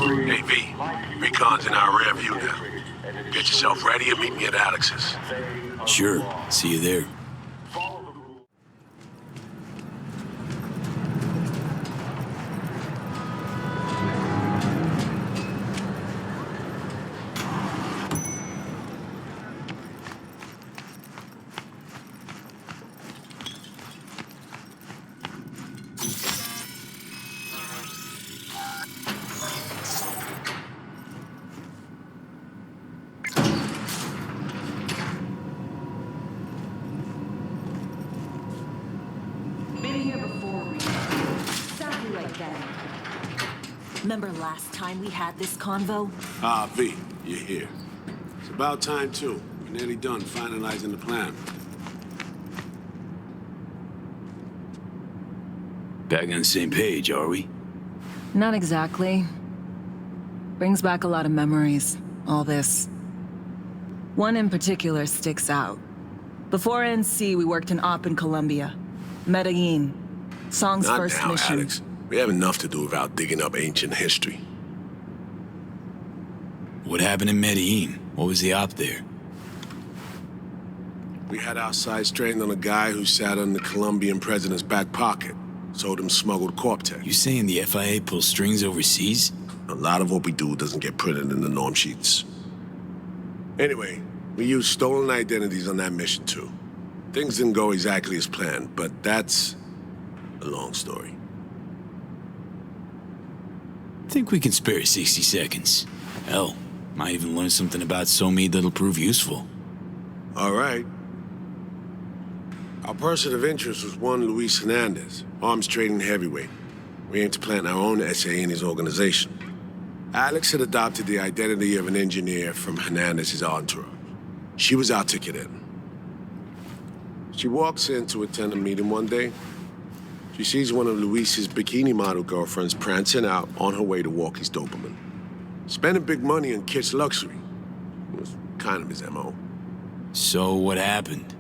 Hey, V. Recon's in our rear view now. Get yourself ready and meet me at Alex's. Sure. See you there. Remember last time we had this convo? Ah, V, you're here. It's about time, too. We're nearly done finalizing the plan. Back on the same page, are we? Not exactly. Brings back a lot of memories, all this. One in particular sticks out. Before NC, we worked an op in Colombia. Medellin. Song's Not first now, mission. Alex. We have enough to do without digging up ancient history. What happened in Medellin? What was the op there? We had our sights trained on a guy who sat in the Colombian president's back pocket. Sold him smuggled corp tech. You saying the FIA pulls strings overseas? A lot of what we do doesn't get printed in the norm sheets. Anyway, we used stolen identities on that mission too. Things didn't go exactly as planned, but that's a long story. I think we can spare 60 seconds. Hell, might even learn something about Somid that'll prove useful. All right. Our person of interest was one Luis Hernandez, arms trading heavyweight. We aim to plant our own SA in his organization. Alex had adopted the identity of an engineer from Hernandez's entourage. She was our ticket in. She walks in to attend a meeting one day. She sees one of Luis's bikini model girlfriends prancing out on her way to walk his Doberman. Spending big money on kitsch luxury. It was kind of his MO. So what happened?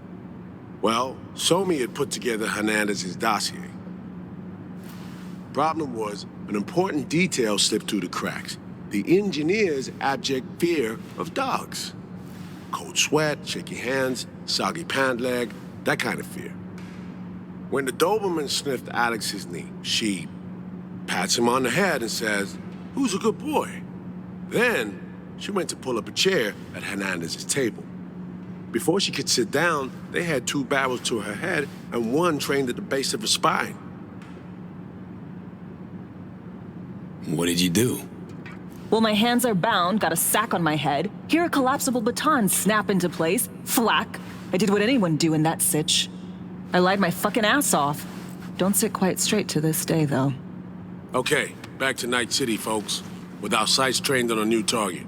Well, Somi had put together Hernandez's dossier. Problem was, an important detail slipped through the cracks. The engineer's abject fear of dogs. Cold sweat, shaky hands, soggy pant leg, that kind of fear. When the Doberman sniffed Alex's knee, she pats him on the head and says, "Who's a good boy?" Then, she went to pull up a chair at Hernandez's table. Before she could sit down, they had two barrels to her head and one trained at the base of her spine. What did you do? Well, my hands are bound, got a sack on my head. Here a collapsible baton snap into place. Thwack. I did what anyone do in that sitch. I lied my fucking ass off. Don't sit quite straight to this day, though. Okay, back to Night City, folks. With our sights trained on a new target.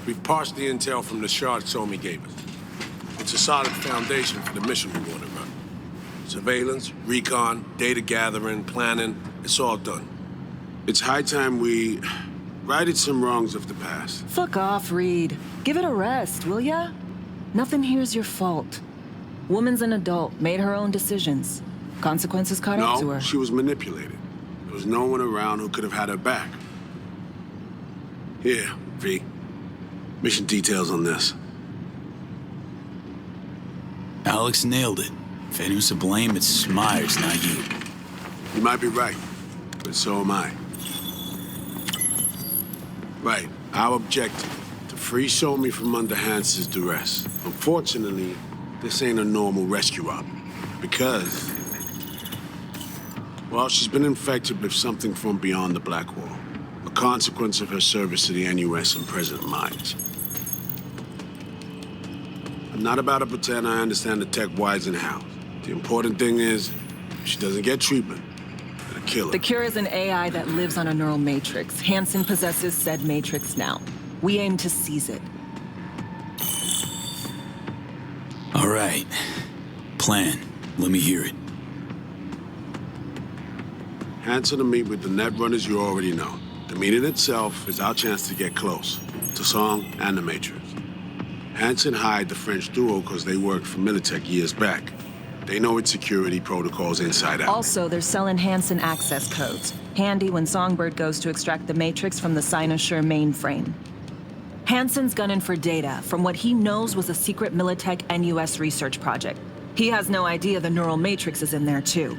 We've parsed the intel from the shard Somi gave us. It's a solid foundation for the mission we want to run. Surveillance, recon, data gathering, planning, it's all done. It's high time we righted some wrongs of the past. Fuck off, Reed. Give it a rest, will ya? Nothing here's your fault. Woman's an adult, made her own decisions. Consequences caught up to her. No, she was manipulated. There was no one around who could have had her back. Here, V. Mission details on this. Alex nailed it. If anyone's to blame, it's Myers, not you. You might be right, but so am I. Right, our objective, to free Somi from under Hansen's duress. Unfortunately, this ain't a normal rescue op, because, well, she's been infected with something from beyond the Black Wall, a consequence of her service to the NUS and President Myers. I'm not about to pretend I understand the tech whys and hows. The important thing is, if she doesn't get treatment, it'll kill her. The cure is an AI that lives on a neural matrix. Hansen possesses said matrix now. We aim to seize it. All right. Plan. Let me hear it. Hansen to meet with the net runners you already know. The meeting itself is our chance to get close to Song and the Matrix. Hansen hired the French duo because they worked for Militech years back. They know its security protocols inside out. Also, they're selling Hansen access codes. Handy when Songbird goes to extract the matrix from the Cynosure mainframe. Hansen's gunning for data from what he knows was a secret Militech NUS research project. He has no idea the neural matrix is in there too.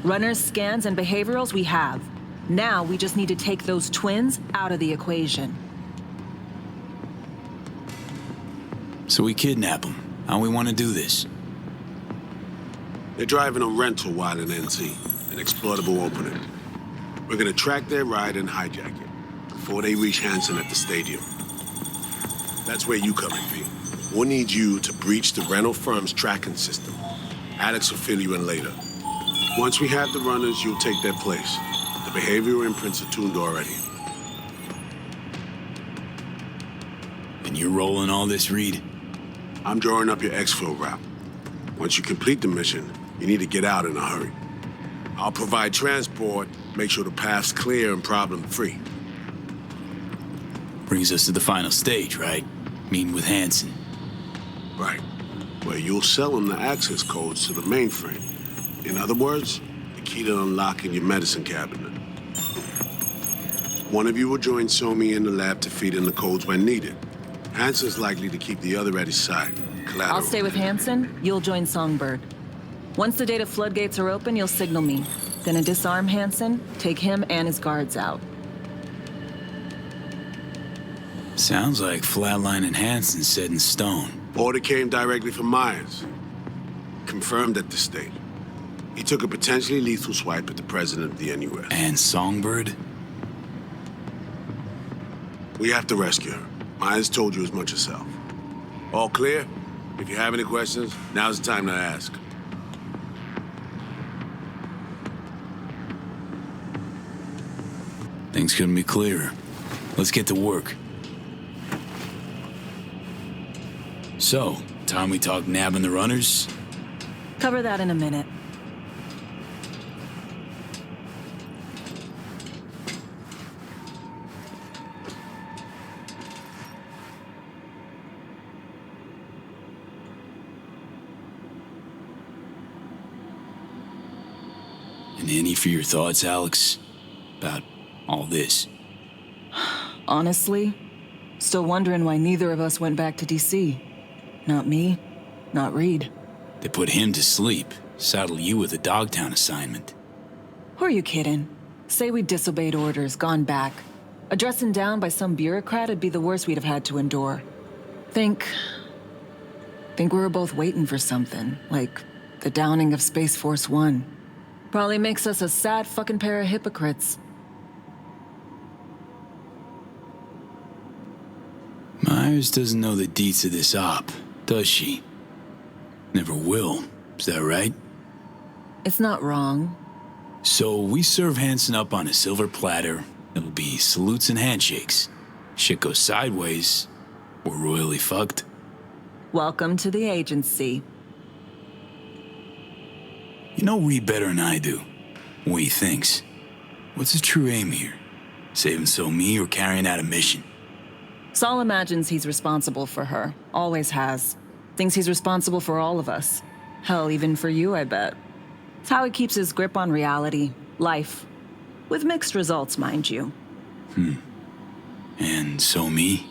Runners, scans, and behaviorals we have. Now we just need to take those twins out of the equation. So we kidnap them. How we want to do this? They're driving a rental while in NC, an exploitable opening. We're gonna track their ride and hijack it before they reach Hansen at the stadium. That's where you come in, V. We'll need you to breach the rental firm's tracking system. Alex will fill you in later. Once we have the runners, you'll take their place. The behavioral imprints are tuned already. And you're rolling all this, Reed? I'm drawing up your exfil route. Once you complete the mission, you need to get out in a hurry. I'll provide transport, make sure the path's clear and problem-free. Brings us to the final stage, right? Meeting with Hansen. Right. Where you'll sell them the access codes to the mainframe. In other words, the key to unlocking your medicine cabinet. One of you will join Somi in the lab to feed in the codes when needed. Hansen's likely to keep the other at his side. Collateral. I'll stay with Hansen, you'll join Songbird. Once the data floodgates are open, you'll signal me. Gonna disarm Hansen, take him and his guards out. Sounds like Flatline and Hansen set in stone. Order came directly from Myers. Confirmed at this stage. He took a potentially lethal swipe at the president of the NUS. And Songbird? We have to rescue her. Myers told you as much herself. All clear? If you have any questions, now's the time to ask. Things couldn't be clearer. Let's get to work. So, time we talk nabbing the runners? Cover that in a minute. And any for your thoughts, Alex? About all this? Honestly, still wondering why neither of us went back to DC. Not me, not Reed. They put him to sleep, saddle you with a Dogtown assignment. Who are you kidding? Say we disobeyed orders, gone back. A dressing down by some bureaucrat would be the worst we'd have had to endure. Think we were both waiting for something, like the downing of Space Force One. Probably makes us a sad fucking pair of hypocrites. Myers doesn't know the deets of this op, does she? Never will, is that right? It's not wrong. So we serve Hansen up on a silver platter. It'll be salutes and handshakes. Shit goes sideways, We're royally fucked. Welcome to the agency. You know Reed better than I do. What he thinks. What's his true aim here? Saving So-Mi or carrying out a mission? Saul imagines he's responsible for her. Always has. Thinks he's responsible for all of us. Hell, even for you, I bet. It's how he keeps his grip on reality, life. With mixed results, mind you. And So-Mi?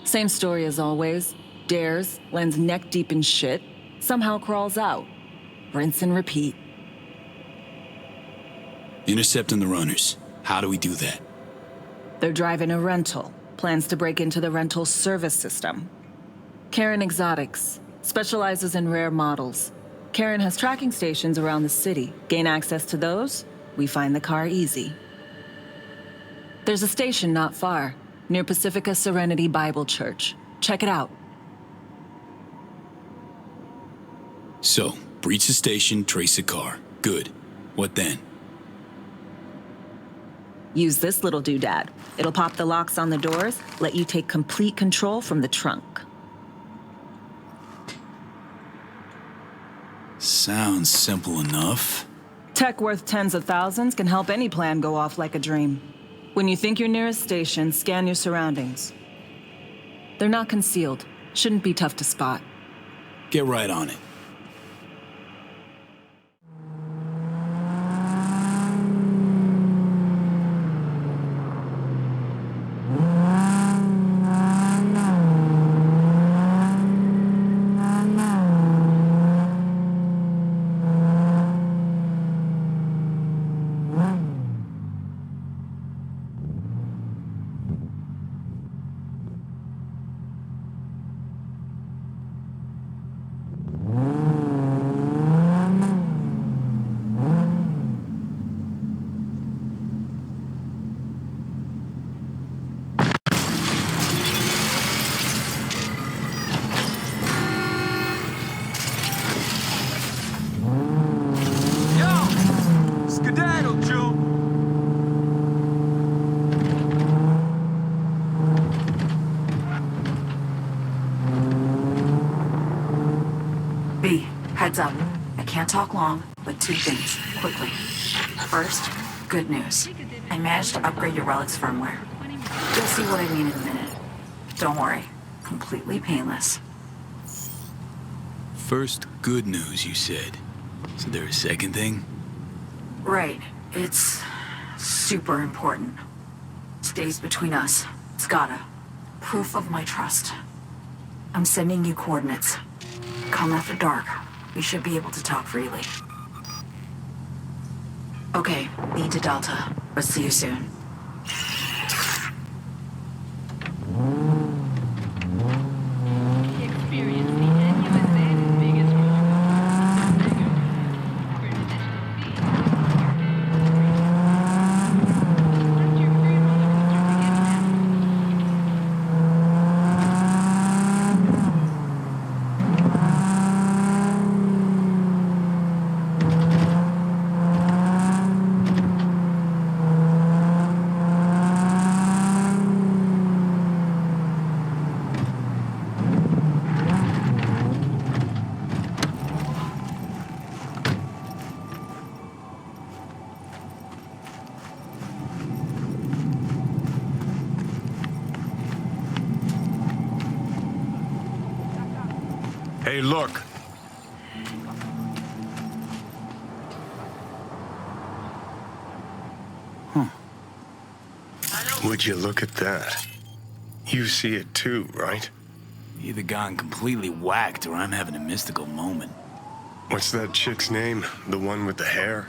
Same story as always. Dares, lands neck deep in shit, somehow crawls out. Rinse and repeat. Intercepting the runners. How do we do that? They're driving a rental. Plans to break into the rental service system. Karen Exotics. Specializes in rare models. Karen has tracking stations around the city. Gain access to those, we find the car easy. There's a station not far, near Pacifica Serenity Bible Church. Check it out. So, breach the station, trace the car. Good. What then? Use this little doodad. It'll pop the locks on the doors, let you take complete control from the trunk. Sounds simple enough. Tech worth tens of thousands can help any plan go off like a dream. When you think you're near a station, scan your surroundings. They're not concealed. Shouldn't be tough to spot. Get right on it. Heads up. I can't talk long, but two things, quickly. First, good news. I managed to upgrade your relic's firmware. You'll see what I mean in a minute. Don't worry. Completely painless. First, good news, you said. So there a second thing? Right. It's super important. Stays between us. It's gotta. Proof of my trust. I'm sending you coordinates. Come after dark. We should be able to talk freely. Okay, lead to Delta. But see you soon. Hey, look. Would you look at that? You see it too, right? Either gone completely whacked or I'm having a mystical moment. What's that chick's name? The one with the hair?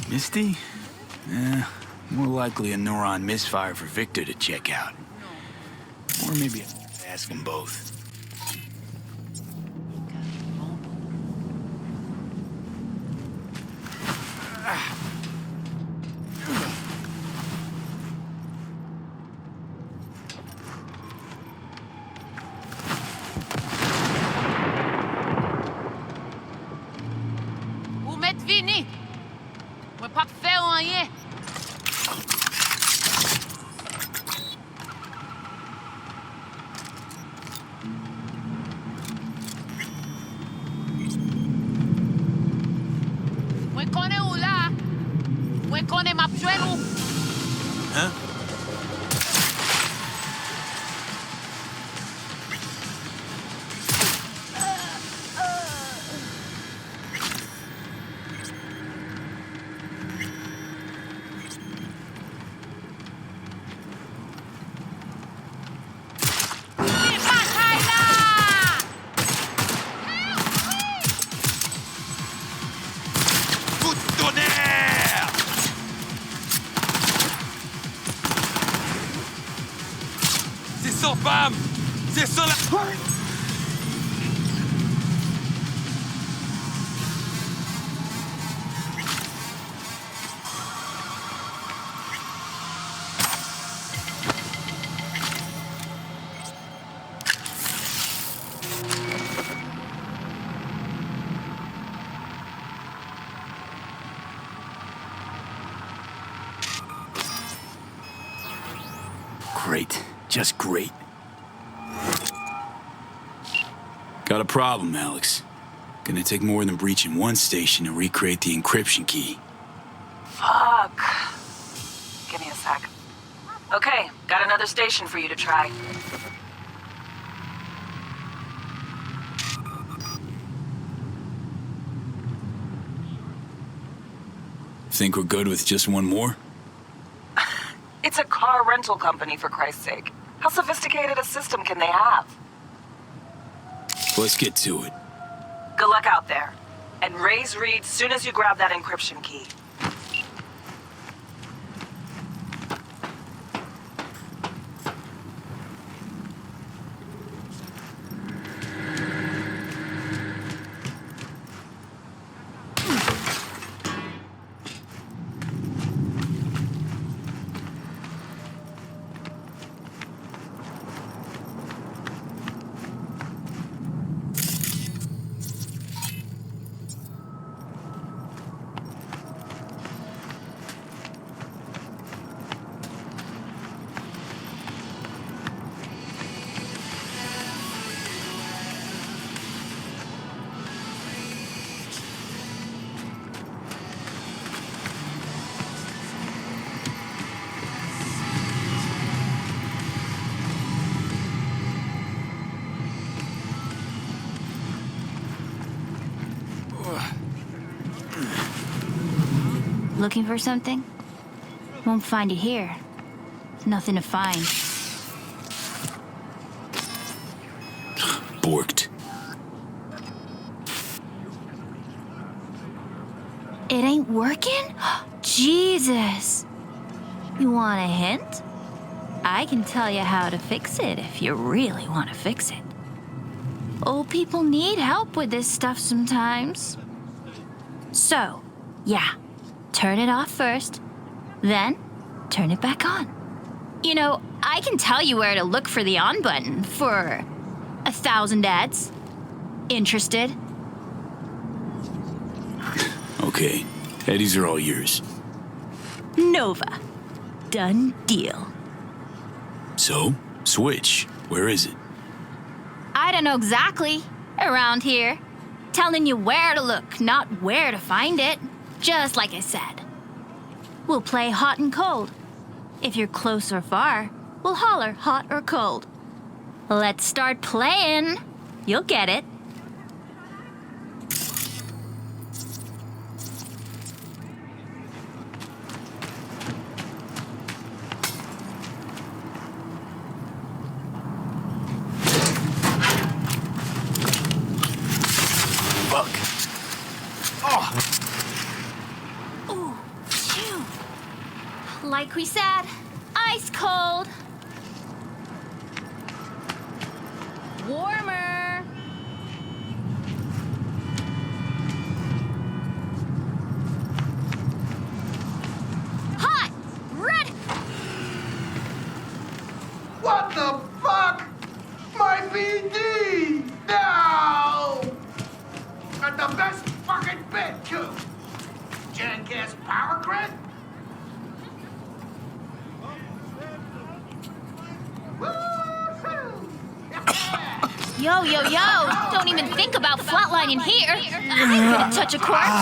Misty? More likely a neuron misfire for Victor to check out. Or maybe ask them both. sang, femme! C'est ça la... Great. Just great. Got a problem, Alex. Gonna take more than breaching one station to recreate the encryption key. Fuck. Give me a sec. Okay, got another station for you to try. Think we're good with just one more? It's a car rental company, for Christ's sake. How sophisticated a system can they have? Let's get to it. Good luck out there. And raise Reed soon as you grab that encryption key. Looking for something? Won't find it here. There's nothing to find. Borked. It ain't working? Jesus! You want a hint? I can tell you how to fix it if you really want to fix it. Old people need help with this stuff sometimes. So, yeah. Turn it off first, then turn it back on. You know, I can tell you where to look for the on button for 1,000 ads. Interested? Okay. Eddies are all yours. Nova. Done deal. So, switch. Where is it? I don't know exactly. Around here. Telling you where to look, not where to find it. Just like I said. We'll play hot and cold. If you're close or far, we'll holler hot or cold. Let's start playing. You'll get it. Fuck. Oh! Like we said, ice cold. Warmer. Hot. Red. What the fuck? My BD! No! And the best fucking bit, too. Jackass power grid? Yo, yo, yo! Don't even think about flatlining here. I ain't gonna touch a corpse.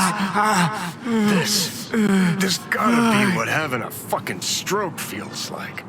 This gotta be what having a fucking stroke feels like.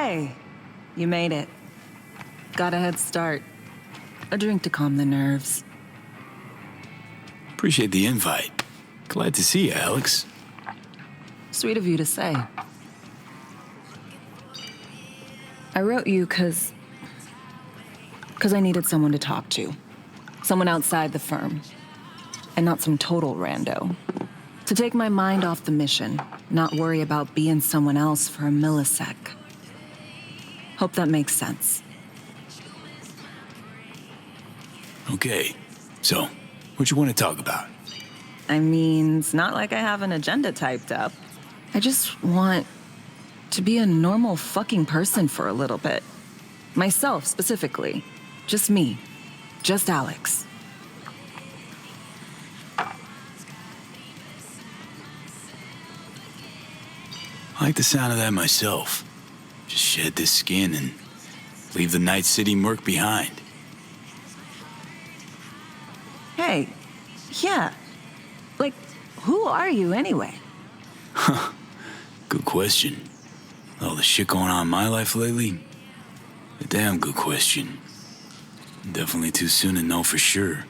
Hey, you made it. Got a head start. A drink to calm the nerves. Appreciate the invite. Glad to see you, Alex. Sweet of you to say. I wrote you because I needed someone to talk to. Someone outside the firm. And not some total rando. To take my mind off the mission, not worry about being someone else for a millisec. Hope that makes sense. Okay, so, what you want to talk about? I mean, it's not like I have an agenda typed up. I just want to be a normal fucking person for a little bit. Myself, specifically. Just me. Just Alex. I like the sound of that myself. Just shed this skin and leave the night city murk behind. Hey, yeah. Like, who are you anyway? Good question. All the shit going on in my life lately? A damn good question. Definitely too soon to know for sure.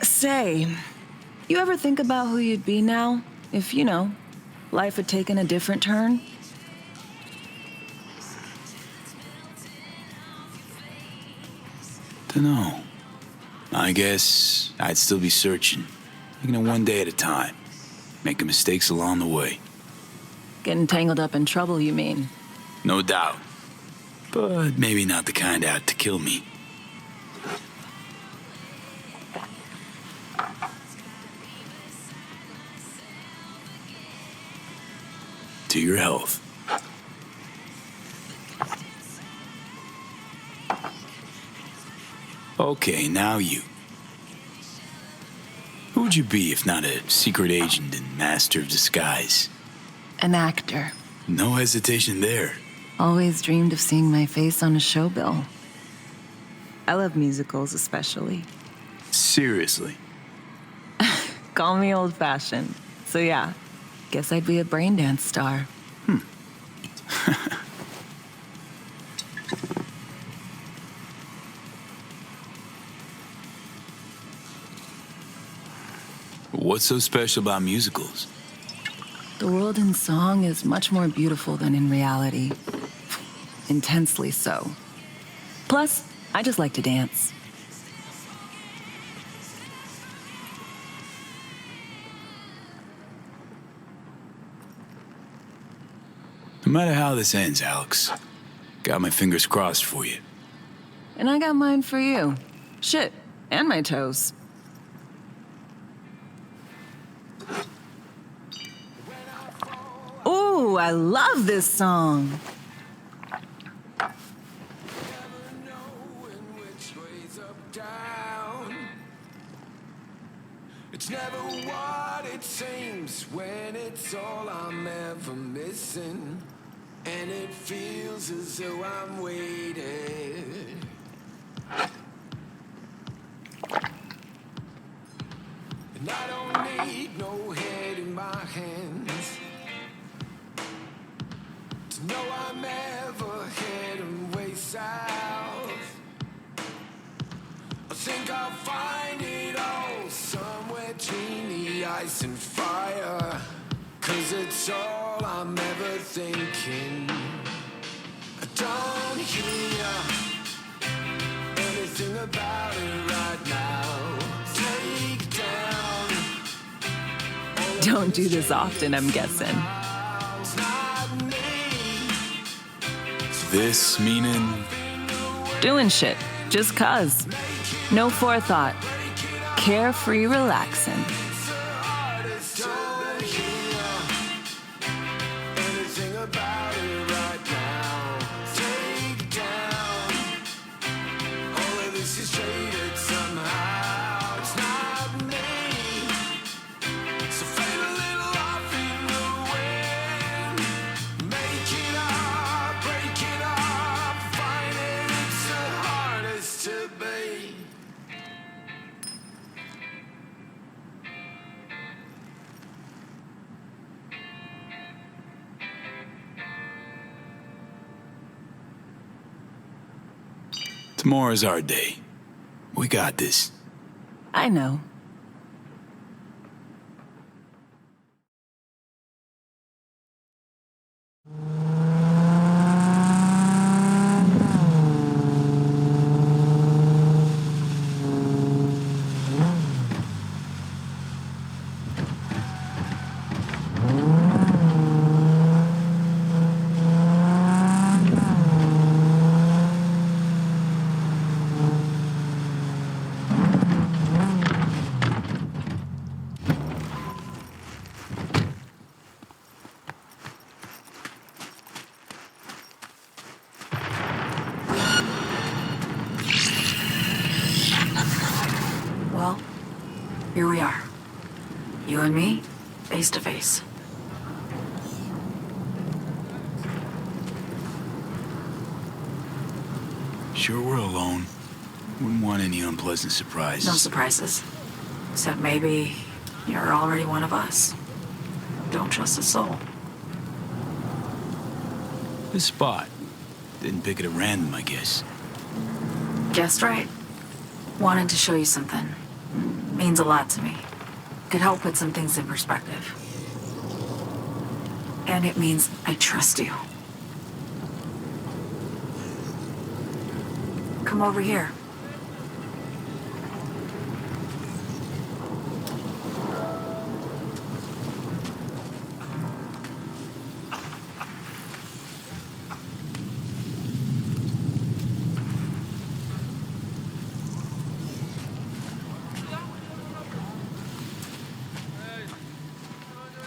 Say, you ever think about who you'd be now if, you know, life had taken a different turn? Dunno. I guess I'd still be searching, taking it one day at a time, making mistakes along the way. Getting tangled up in trouble, you mean? No doubt. But maybe not the kind out to kill me. To your health. Okay, now you. Who would you be if not a secret agent and master of disguise? An actor. No hesitation there. Always dreamed of seeing my face on a show bill. I love musicals, especially. Seriously. Call me old-fashioned. So yeah, guess I'd be a brain dance star. What's so special about musicals? The world in song is much more beautiful than in reality. Intensely so. Plus, I just like to dance. No matter how this ends, Alex, got my fingers crossed for you. And I got mine for you. Shit, and my toes. Ooh, I love this song. It's never what it seems when it's all I'm ever missing. And it feels as though I'm waiting. And I don't need no head in my hands to know I'm ever heading way south. I think I'll find it all somewhere between the ice and fire. 'Cause it's all I'm ever thinking. I don't hear anything about it right now. Take down. Don't do this often, I'm guessing. This meaning? Doing shit, just 'cause. No forethought. Carefree relaxing. Tomorrow's our day. We got this. I know. Well, here we are. You and me, face to face. Sure we're alone. Wouldn't want any unpleasant surprises. No surprises. Except maybe you're already one of us. Don't trust a soul. This spot. Didn't pick it at random, I guess. Guessed right. Wanted to show you something. Means a lot to me. Could help put some things in perspective. And it means I trust you. Come over here.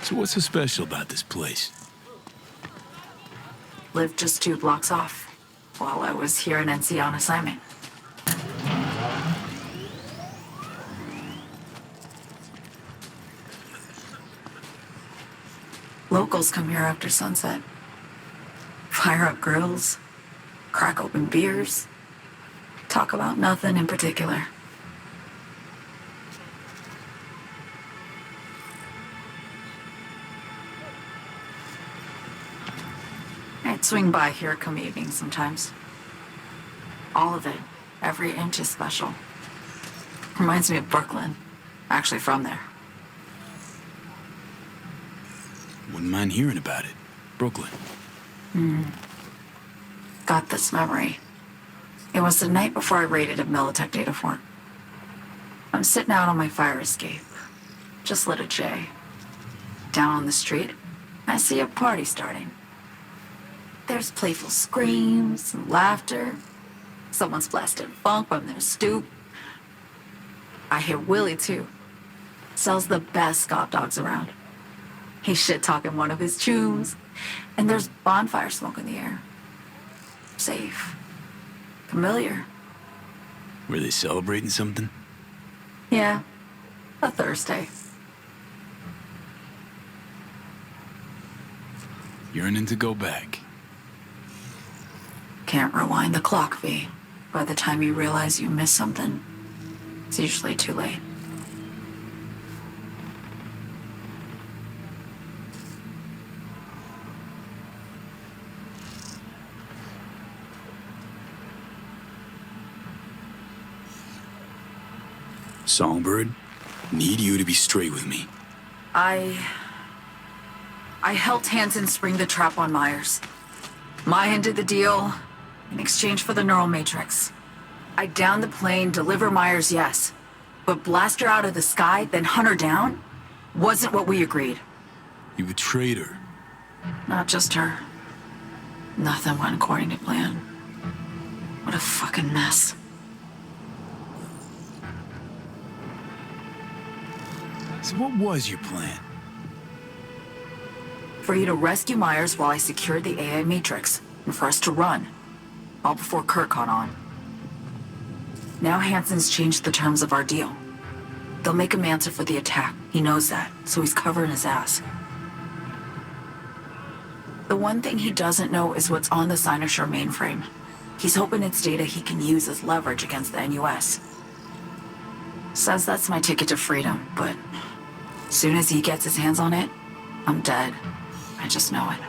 So what's so special about this place? Lived just 2 blocks off while I was here in NC on assignment. Locals come here after sunset. Fire up grills, crack open beers, talk about nothing in particular. I'd swing by here come evening sometimes. All of it, every inch is special. Reminds me of Brooklyn. Actually from there. Wouldn't mind hearing about it. Brooklyn. Got this memory. It was the night before I raided a Militech data fort. I'm sitting out on my fire escape. Just lit a J. Down on the street, I see a party starting. There's playful screams and laughter. Someone's blasting funk from their stoop. I hear Willie, too. Sells the best Scott dogs around. He's shit-talking one of his tunes, and there's bonfire smoke in the air. Safe. Familiar. Were they celebrating something? Yeah. A Thursday. Yearning to go back. Can't rewind the clock, V. By the time you realize you missed something, it's usually too late. Songbird, need you to be straight with me. I helped Hansen spring the trap on Myers. Mayan did the deal in exchange for the neural matrix. I downed the plane, deliver Myers, yes. But blast her out of the sky, then hunt her down? Wasn't what we agreed. You betrayed her. Not just her. Nothing went according to plan. What a fucking mess. So what was your plan? For you to rescue Myers while I secured the AI matrix, and for us to run. All before Kurt caught on. Now Hansen's changed the terms of our deal. They'll make him answer for the attack. He knows that, so he's covering his ass. The one thing he doesn't know is what's on the Cynosure mainframe. He's hoping it's data he can use as leverage against the NUS. Says that's my ticket to freedom, but as soon as he gets his hands on it, I'm dead. I just know it.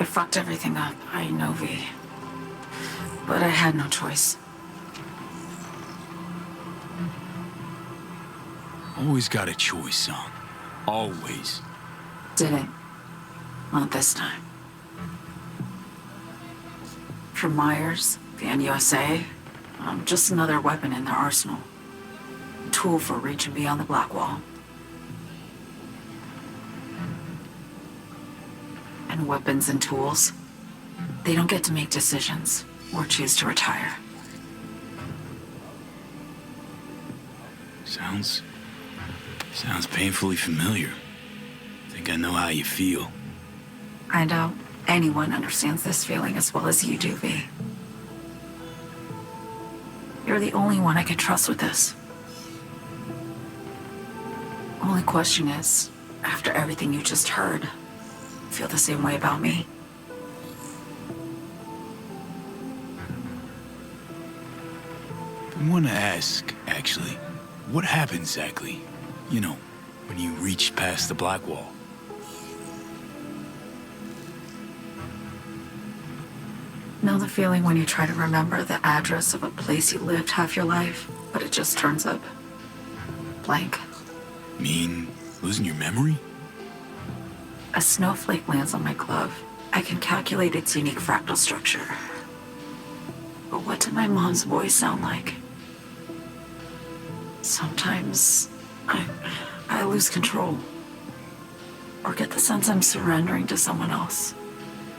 fucked everything up. I know, V. But I had no choice. Always got a choice, son. Always. Didn't. Not this time. For Myers, the NUSA, I'm just another weapon in their arsenal. A tool for reaching beyond the Black Wall. And weapons and tools, they don't get to make decisions or choose to retire. Sounds painfully familiar. Think I know how you feel. I doubt anyone understands this feeling as well as you do, V. You're the only one I can trust with this. Only question is, after everything you just heard, feel the same way about me? I want to ask, actually, what happened exactly? You know, when you reached past the Black Wall. Know the feeling when you try to remember the address of a place you lived half your life, but it just turns up blank? Mean losing your memory? A snowflake lands on my glove. I can calculate its unique fractal structure. But what did my mom's voice sound like? Sometimes I lose control. Or get the sense I'm surrendering to someone else.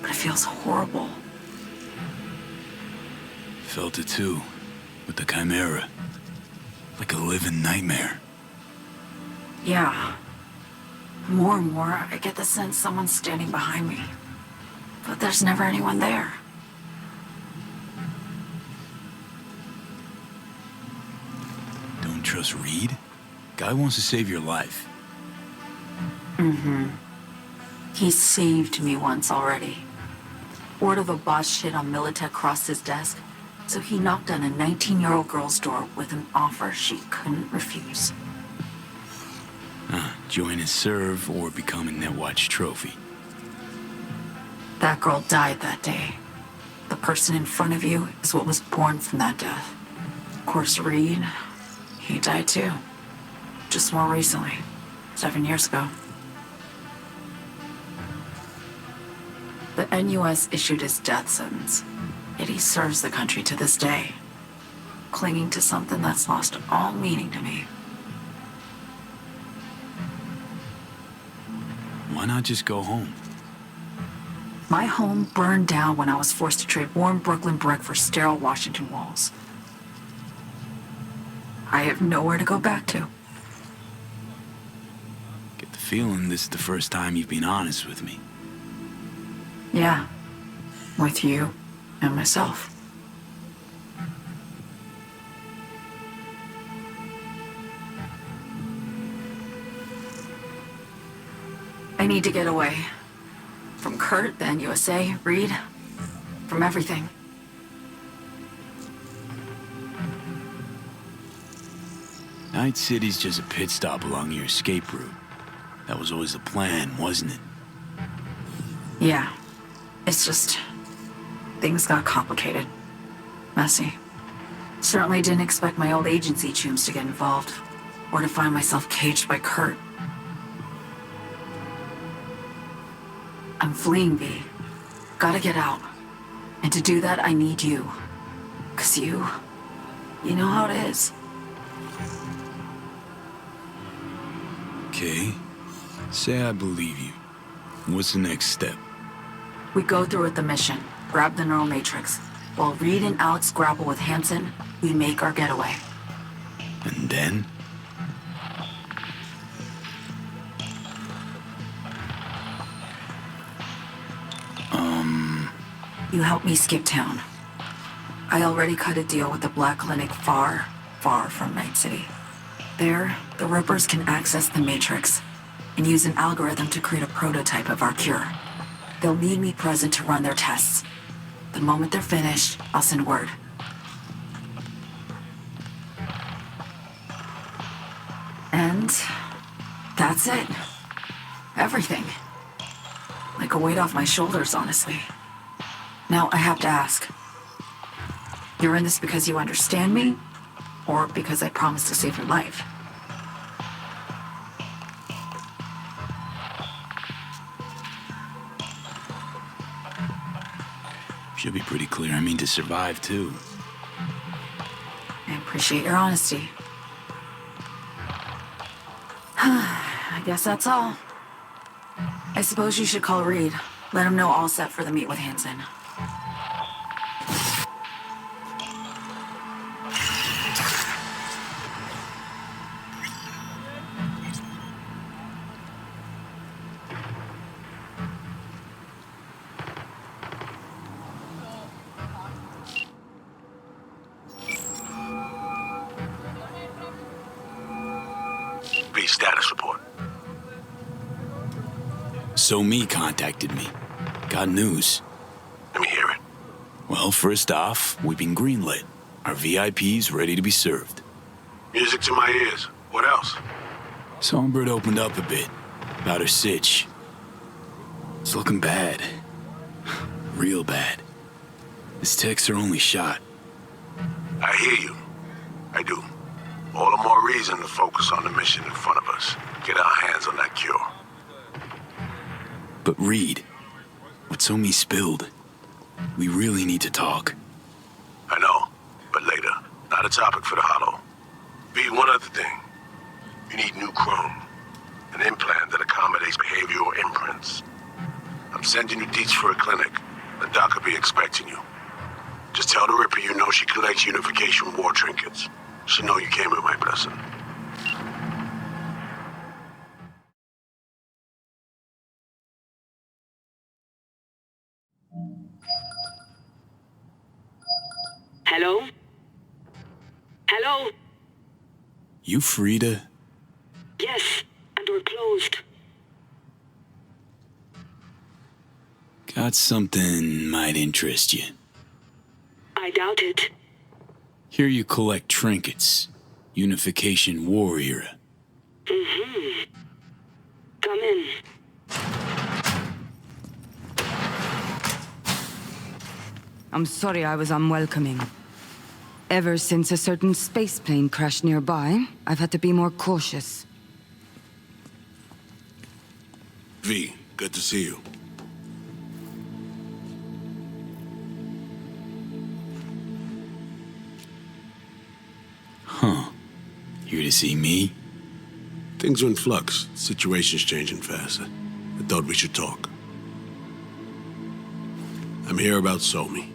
But it feels horrible. Felt it too, with the Chimera. Like a living nightmare. Yeah. More and more, I get the sense someone's standing behind me. But there's never anyone there. Don't trust Reed? Guy wants to save your life. Mm-hmm. He saved me once already. Word of a boss shit on Militech crossed his desk, so he knocked on a 19-year-old girl's door with an offer she couldn't refuse. Join and serve or become a Netwatch trophy. That girl died that day. The person in front of you is what was born from that death. Of course, Reed, he died too. Just more recently, 7 years ago. The NUS issued his death sentence, yet he serves the country to this day, clinging to something that's lost all meaning to me. Why not just go home? My home burned down when I was forced to trade warm Brooklyn brick for sterile Washington walls. I have nowhere to go back to. Get the feeling this is the first time you've been honest with me. Yeah, with you and myself. I need to get away. From Kurt, the NUSA, Reed, from everything. Night City's just a pit stop along your escape route. That was always the plan, wasn't it? Yeah. It's just... things got complicated. Messy. Certainly didn't expect my old agency chooms to get involved. Or to find myself caged by Kurt. I'm fleeing, V. Gotta get out. And to do that, I need you. 'Cause you know how it is. Okay. Say I believe you. What's the next step? We go through with the mission, grab the neural matrix. While Reed and Alex grapple with Hansen, we make our getaway. And then? You help me skip town. I already cut a deal with the Black Clinic far, far from Night City. There, the Rippers can access the Matrix and use an algorithm to create a prototype of our cure. They'll need me present to run their tests. The moment they're finished, I'll send word. And that's it. Everything. Like like a weight off my shoulders, honestly. Now, I have to ask. You're in this because you understand me? Or because I promised to save your life? Should be pretty clear. I mean to survive, too. I appreciate your honesty. I guess that's all. I suppose you should call Reed. Let him know all set for the meet with Hansen. Status report. So Me contacted me. Got news. Let me hear it. Well, first off, we've been greenlit. Our VIP's ready to be served. Music to my ears. What else? Songbird opened up a bit about her sitch. It's looking bad. Real bad. This tech's her only shot. I hear you. I do. All the more reason to focus on the mission in front of us. Get our hands on that cure. But Reed, what So Me spilled, we really need to talk. I know, but later. Not a topic for the hollow. B, one other thing. You need new chrome. An implant that accommodates behavioral imprints. I'm sending you deets for a clinic. The doc will be expecting you. Just tell the Ripper you know she collects unification war trinkets. She'll know you came with my blessing. Hello? Hello? You free to... Yes, and we're closed. Got something might interest you. I doubt it. Here you collect trinkets. Unification war era. Mm-hmm. Come in. I'm sorry I was unwelcoming. Ever since a certain space plane crashed nearby, I've had to be more cautious. V, good to see you. Huh. Here to see me? Things are in flux. Situation's changing fast. I thought we should talk. I'm here about Somi.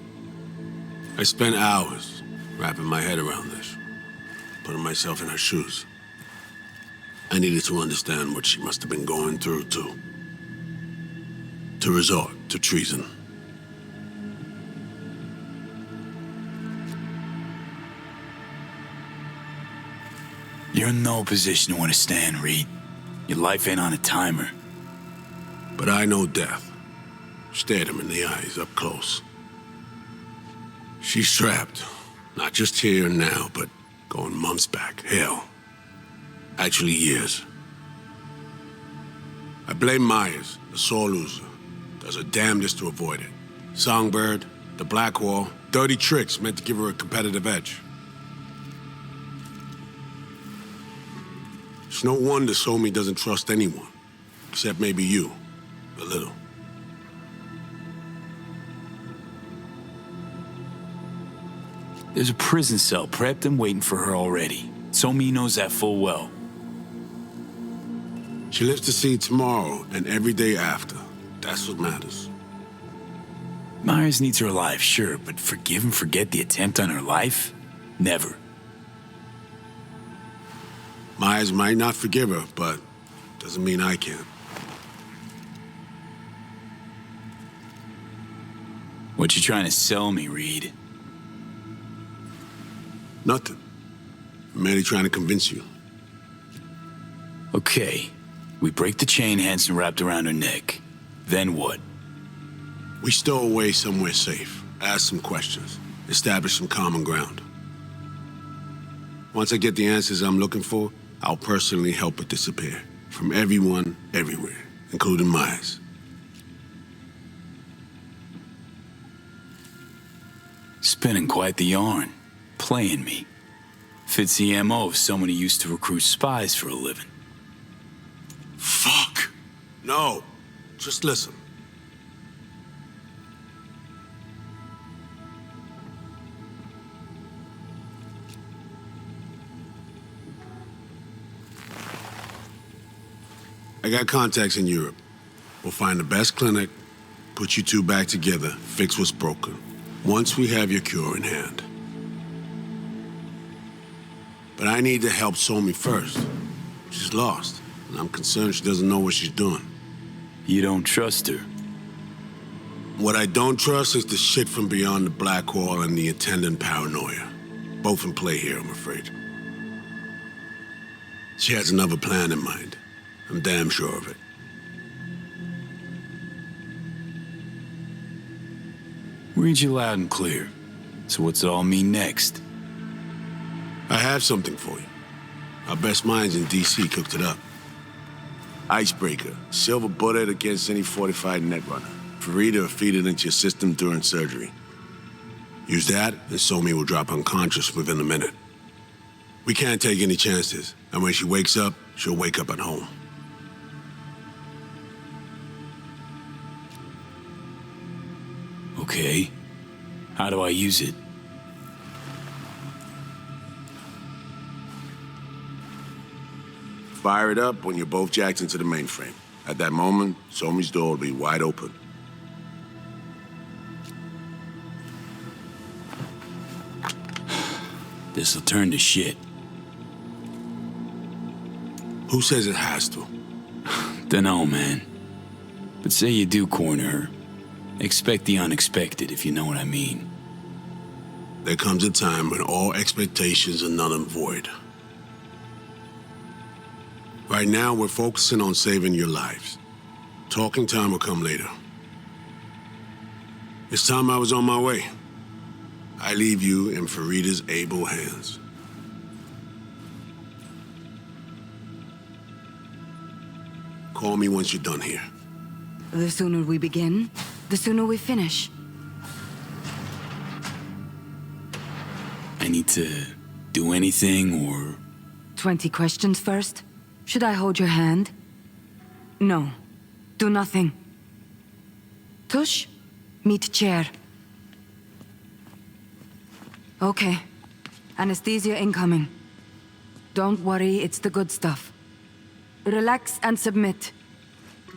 I spent hours wrapping my head around this, putting myself in her shoes. I needed to understand what she must have been going through to resort to treason. You're in no position to understand, Reed. Your life ain't on a timer. But I know death. Stared him in the eyes up close. She's trapped. Not just here and now, but going months back. Hell. Actually, years. I blame Myers, the sore loser. Does her damnedest to avoid it. Songbird, the Blackwall, dirty tricks meant to give her a competitive edge. It's no wonder Somi doesn't trust anyone. Except maybe you. A little. There's a prison cell prepped and waiting for her already. Somi knows that full well. She lives to see tomorrow and every day after. That's what matters. Myers needs her alive, sure, but forgive and forget the attempt on her life? Never. Myers might not forgive her, but doesn't mean I can. What you trying to sell me, Reed? Nothing. I'm merely trying to convince you. Okay. We break the chain Hansen wrapped around her neck. Then what? We stow away somewhere safe, ask some questions, establish some common ground. Once I get the answers I'm looking for, I'll personally help her disappear. From everyone, everywhere, including Myers. spinning quite the yarn. Playing me. Fits the MO of someone who used to recruit spies for a living. Fuck! No. Just listen. I got contacts in Europe. We'll find the best clinic, put you two back together, fix what's broken. Once we have your cure in hand. But I need to help Somi first. She's lost, and I'm concerned she doesn't know what she's doing. You don't trust her? What I don't trust is the shit from beyond the black hole and the attendant paranoia. Both in play here, I'm afraid. She has another plan in mind. I'm damn sure of it. Read you loud and clear. So what's it all mean next? I have something for you. Our best minds in DC cooked it up. Icebreaker, silver bullet against any fortified netrunner. Farida will feed it into your system during surgery. Use that, and Somi will drop unconscious within a minute. We can't take any chances, and when she wakes up, she'll wake up at home. Okay. How do I use it? Fire it up when you're both jacked into the mainframe. At that moment, Somi's door will be wide open. This'll turn to shit. Who says it has to? Dunno, man. But say you do corner her. Expect the unexpected, if you know what I mean. There comes a time when all expectations are null and void. Right now, we're focusing on saving your lives. Talking time will come later. It's time I was on my way. I leave you in Farida's able hands. Call me once you're done here. The sooner we begin, the sooner we finish. I need to do anything, or... 20 questions first? Should I hold your hand? No. Do nothing. Tush, meet chair. Okay. Anesthesia incoming. Don't worry, it's the good stuff. Relax and submit.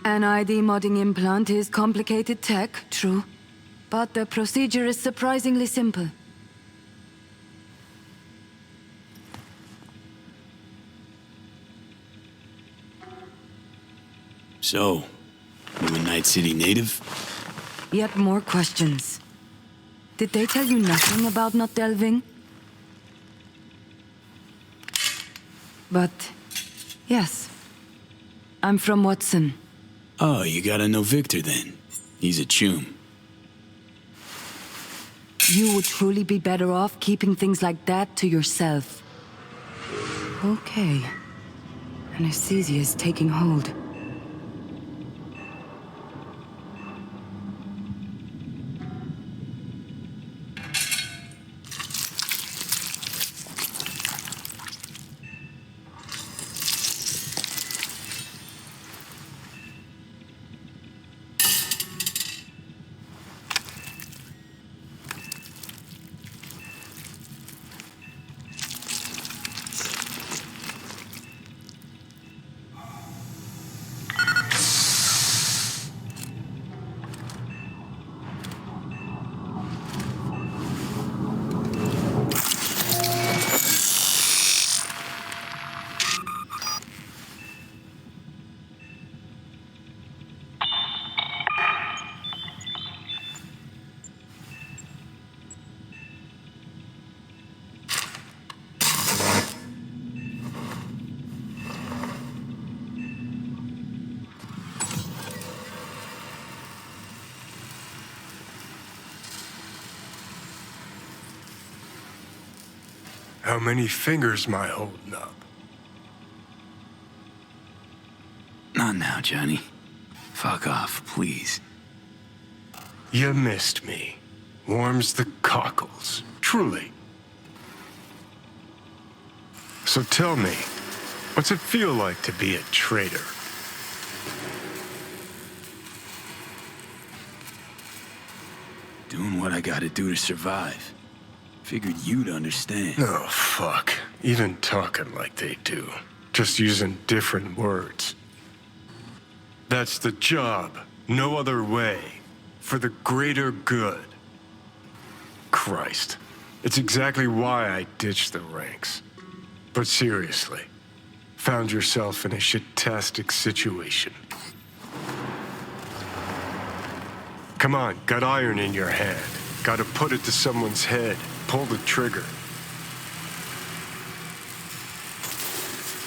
An ID modding implant is complicated tech, true. But the procedure is surprisingly simple. So, you a Night City native? Yet more questions. Did they tell you nothing about not delving? But, yes. I'm from Watson. Oh, you gotta know Victor then. He's a chum. You would truly be better off keeping things like that to yourself. Okay. Anesthesia is taking hold. How many fingers am I holding up? Not now, Johnny. Fuck off, please. You missed me. warms the cockles, truly. So tell me, what's it feel like to be a traitor? Doing what I gotta do to survive. Figured you'd understand. Oh, fuck. Even talking like they do. Just using different words. That's the job. No other way. For the greater good. Christ. It's exactly why I ditched the ranks. But seriously, found yourself in a shit-tastic situation. Come on, got iron in your hand. Gotta put it to someone's head. Pull the trigger.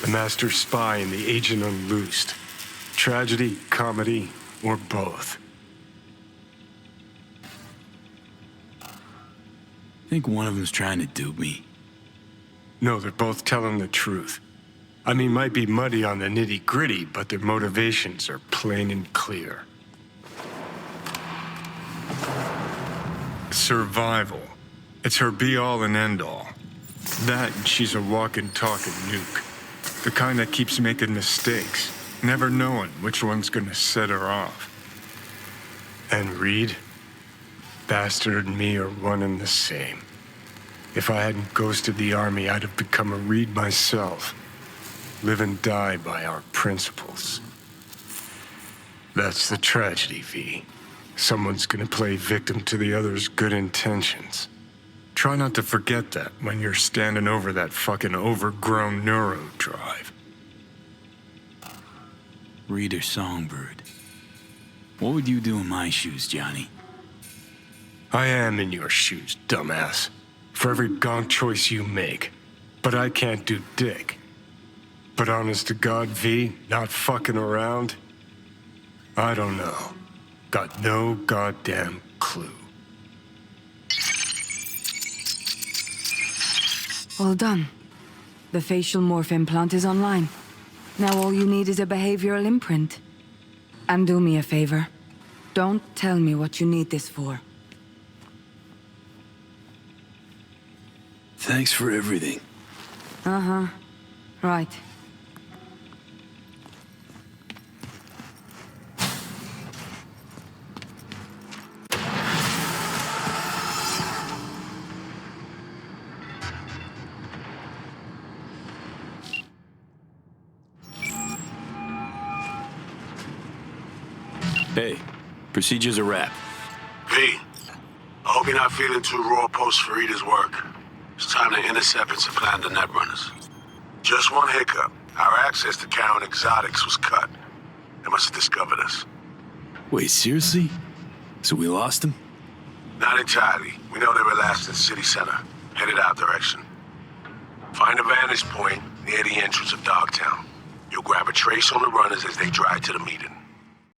The master spy and the agent unloosed. Tragedy, comedy, or both. Think one of them's trying to dupe me. No, they're both telling the truth. I mean, might be muddy on the nitty-gritty, but their motivations are plain and clear. Survival. It's her be-all and end-all. That and she's a walking, talking nuke. The kind that keeps making mistakes, never knowing which one's gonna set her off. And Reed? Bastard and me are one and the same. If I hadn't ghosted the army, I'd have become a Reed myself. Live and die by our principles. That's the tragedy, V. Someone's gonna play victim to the other's good intentions. Try not to forget that when you're standing over that fucking overgrown neuro drive. Reader Songbird. What would you do in my shoes, Johnny? I am in your shoes, dumbass. For every gonk choice you make. But I can't do dick. But honest to God, V, not fucking around? I don't know. Got no goddamn clue. All done. The facial morph implant is online. Now all you need is a behavioral imprint. And do me a favor. Don't tell me what you need this for. Thanks for everything. Uh-huh. Right. Hey, procedure's a wrap. V, I hope you're not feeling too raw post Farida's work. It's time to intercept and supplant the netrunners. Just one hiccup. Our access to Karen Exotics was cut. They must have discovered us. Wait, seriously? So we lost them? Not entirely. We know they were last in City Center, headed our direction. Find a vantage point near the entrance of Dogtown. You'll grab a trace on the runners as they drive to the meeting.